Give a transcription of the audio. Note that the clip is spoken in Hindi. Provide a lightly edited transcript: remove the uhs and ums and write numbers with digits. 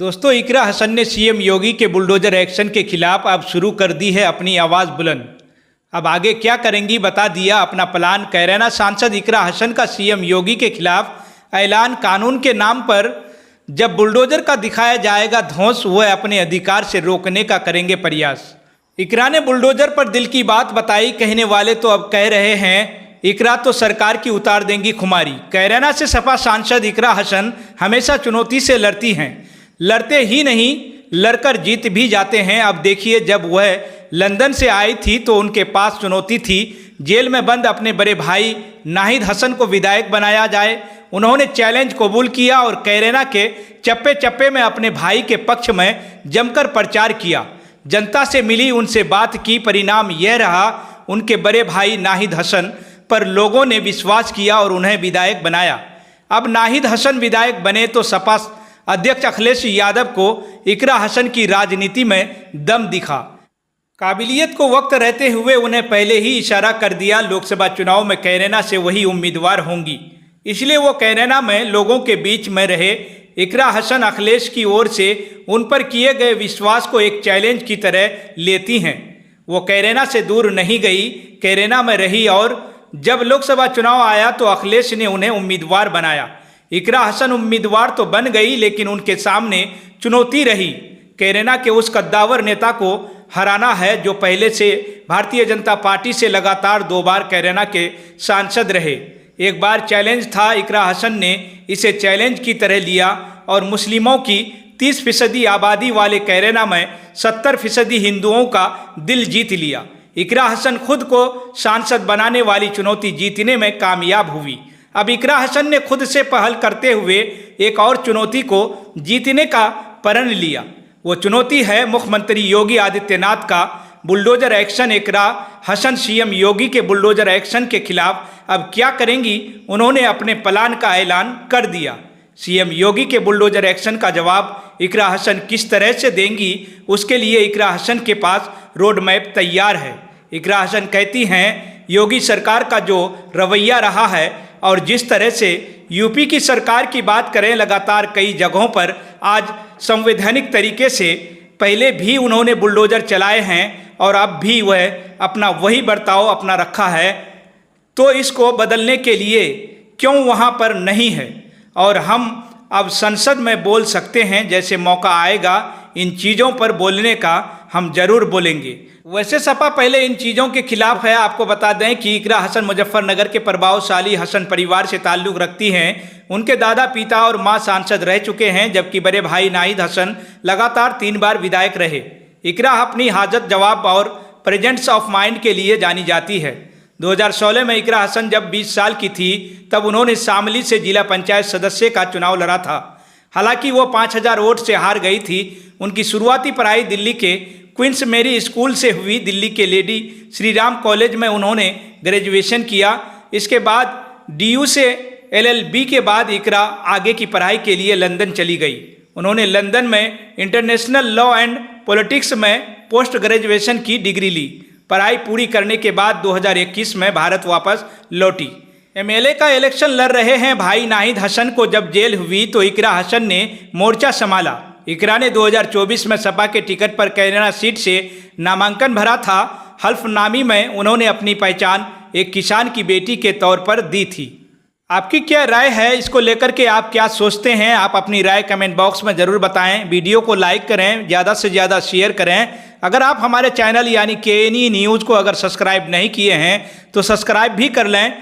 दोस्तों, इकरा हसन ने सीएम योगी के बुलडोजर एक्शन के खिलाफ अब शुरू कर दी है अपनी आवाज़ बुलंद। अब आगे क्या करेंगी बता दिया अपना प्लान। कैराना सांसद इकरा हसन का सीएम योगी के खिलाफ ऐलान। कानून के नाम पर जब बुलडोजर का दिखाया जाएगा ध्वंस, वह अपने अधिकार से रोकने का करेंगे प्रयास। इकरा ने बुलडोजर पर दिल की बात बताई। कहने वाले तो अब कह रहे हैं इकरा तो सरकार की उतार देंगी खुमारी। कैराना से सपा सांसद इकरा हसन हमेशा चुनौती से लड़ती हैं। लड़ते ही नहीं, लड़कर जीत भी जाते हैं। अब देखिए, जब वह लंदन से आई थी तो उनके पास चुनौती थी जेल में बंद अपने बड़े भाई नाहिद हसन को विधायक बनाया जाए। उन्होंने चैलेंज कबूल किया और कैराना के चप्पे चप्पे में अपने भाई के पक्ष में जमकर प्रचार किया। जनता से मिली, उनसे बात की। परिणाम यह रहा, उनके बड़े भाई नाहिद हसन पर लोगों ने विश्वास किया और उन्हें विधायक बनाया। अब नाहिद हसन विधायक बने तो सपा अध्यक्ष अखिलेश यादव को इकरा हसन की राजनीति में दम दिखा। काबिलियत को वक्त रहते हुए उन्हें पहले ही इशारा कर दिया लोकसभा चुनाव में कैराना से वही उम्मीदवार होंगी। इसलिए वो कैराना में लोगों के बीच में रहे। इकरा हसन अखिलेश की ओर से उन पर किए गए विश्वास को एक चैलेंज की तरह लेती हैं। वो कैराना से दूर नहीं गई, कैराना में रही और जब लोकसभा चुनाव आया तो अखिलेश ने उन्हें उम्मीदवार बनाया। इकरा हसन उम्मीदवार तो बन गई, लेकिन उनके सामने चुनौती रही कैराना के उस कद्दावर नेता को हराना है जो पहले से भारतीय जनता पार्टी से लगातार 2 बार कैराना के सांसद रहे। एक बार चैलेंज था, इकरा हसन ने इसे चैलेंज की तरह लिया और मुस्लिमों की 30% आबादी वाले कैराना में 70% हिंदुओं का दिल जीत लिया। इकरा हसन खुद को सांसद बनाने वाली चुनौती जीतने में कामयाब हुई। अब इकरा हसन ने खुद से पहल करते हुए एक और चुनौती को जीतने का प्रण लिया। वो चुनौती है मुख्यमंत्री योगी आदित्यनाथ का बुलडोजर एक्शन। इकरा हसन सीएम योगी के बुलडोजर एक्शन के खिलाफ अब क्या करेंगी, उन्होंने अपने प्लान का ऐलान कर दिया। सीएम योगी के बुलडोजर एक्शन का जवाब इकरा हसन किस तरह से देंगी, उसके लिए इकरा हसन के पास रोड मैप तैयार है। इकरा हसन कहती हैं योगी सरकार का जो रवैया रहा है और जिस तरह से यूपी की सरकार की बात करें, लगातार कई जगहों पर आज संवैधानिक तरीके से पहले भी उन्होंने बुलडोजर चलाए हैं और अब भी वह अपना वही बर्ताव अपना रखा है, तो इसको बदलने के लिए क्यों वहाँ पर नहीं है। और हम अब संसद में बोल सकते हैं, जैसे मौका आएगा इन चीज़ों पर बोलने का हम जरूर बोलेंगे। वैसे सपा पहले इन चीज़ों के खिलाफ है। आपको बता दें कि इकरा हसन मुजफ्फरनगर के प्रभावशाली हसन परिवार से ताल्लुक़ रखती हैं। उनके दादा, पिता और मां सांसद रह चुके हैं, जबकि बड़े भाई नाहिद हसन लगातार 3 बार विधायक रहे। इकरा अपनी हाजत जवाब और प्रेजेंस ऑफ माइंड के लिए जानी जाती है। 2016 में इकरा हसन जब 20 साल की थी तब उन्होंने शामली से जिला पंचायत सदस्य का चुनाव लड़ा था। हालांकि वो 5000 वोट से हार गई थी। उनकी शुरुआती पढ़ाई दिल्ली के क्वींस मेरी स्कूल से हुई। दिल्ली के लेडी श्री राम कॉलेज में उन्होंने ग्रेजुएशन किया। इसके बाद DU से LLB के बाद इकरा आगे की पढ़ाई के लिए लंदन चली गई। उन्होंने लंदन में इंटरनेशनल लॉ एंड पॉलिटिक्स में पोस्ट ग्रेजुएशन की डिग्री ली। पढ़ाई पूरी करने के बाद 2021 में भारत वापस लौटी। MLA का इलेक्शन लड़ रहे हैं भाई नाहिद हसन को जब जेल हुई तो इकरा हसन ने मोर्चा संभाला। इकरा ने 2024 में सपा के टिकट पर कैराना सीट से नामांकन भरा था। हल्फनामी में उन्होंने अपनी पहचान एक किसान की बेटी के तौर पर दी थी। आपकी क्या राय है, इसको लेकर के आप क्या सोचते हैं? आप अपनी राय कमेंट बॉक्स में ज़रूर बताएं। वीडियो को लाइक करें, ज़्यादा से ज़्यादा शेयर करें। अगर आप हमारे चैनल यानी KNE न्यूज़ को अगर सब्सक्राइब नहीं किए हैं तो सब्सक्राइब भी कर लें।